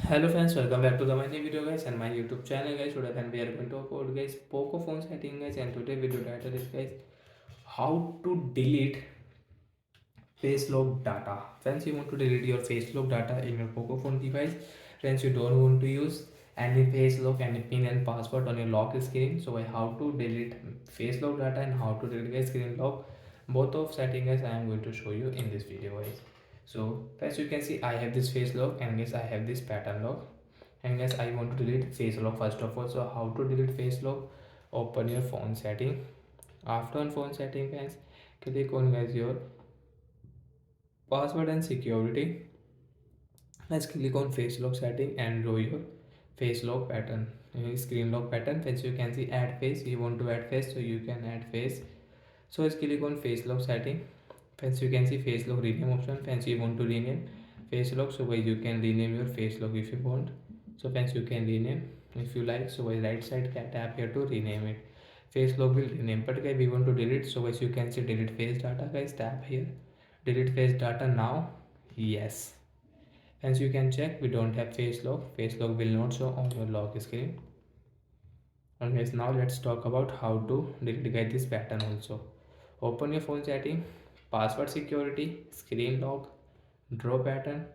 Hello friends, welcome back to the my new video guys and my YouTube channel guys. Today then we are going to talk about guys Poco phone setting guys, and today video title is guys how to delete face lock data. Friends, you want to delete your face lock data in your Poco phone device. Friends, you don't want to use any face lock, any pin and password on your lock screen. So how to delete face lock data and how to delete guys screen lock, both of setting guys I am going to show you in this video guys. So first you can see I have this face lock and guys I have this pattern lock, and guys I want to delete face lock first of all. So how to delete face lock? Open your phone setting. After on phone setting guys, click on guys your password and security. Let's click on face lock setting and draw your face lock pattern, screen lock pattern. As you can see add face, you want to add face, so you can add face. So let's click on face lock setting. Friends, you can see face lock rename option. Friends, you want to rename face lock, so guys you can rename your face lock if you want. So friends, you can rename if you like. So guys right side can tap here to rename it. Face lock will rename, but guys we want to delete, so guys you can see delete face data. Guys tap here, delete face data now. Yes. As you can check, we don't have face lock. Face lock will not show on your lock screen. And guys, now let's talk about how to delete this pattern also. Open your phone setting, password security, screen lock, draw pattern,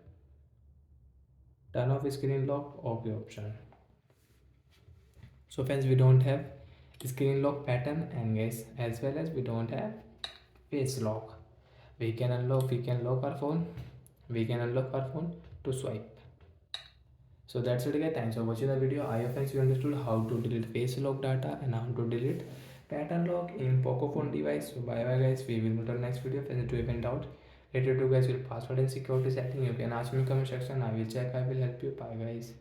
turn off screen lock, OK option. So friends, we don't have screen lock pattern, and guys as well as we don't have face lock. We can unlock, we can lock our phone, we can unlock our phone to swipe. So that's it guys, thanks for watching the video. I hope friends you understood how to delete face lock data and how to delete pattern lock in Poco phone device. So bye bye guys, we will meet on next video. If you have any doubt related to guys your password and security setting, you can ask me in comment section. I will check, I will help you. Bye guys.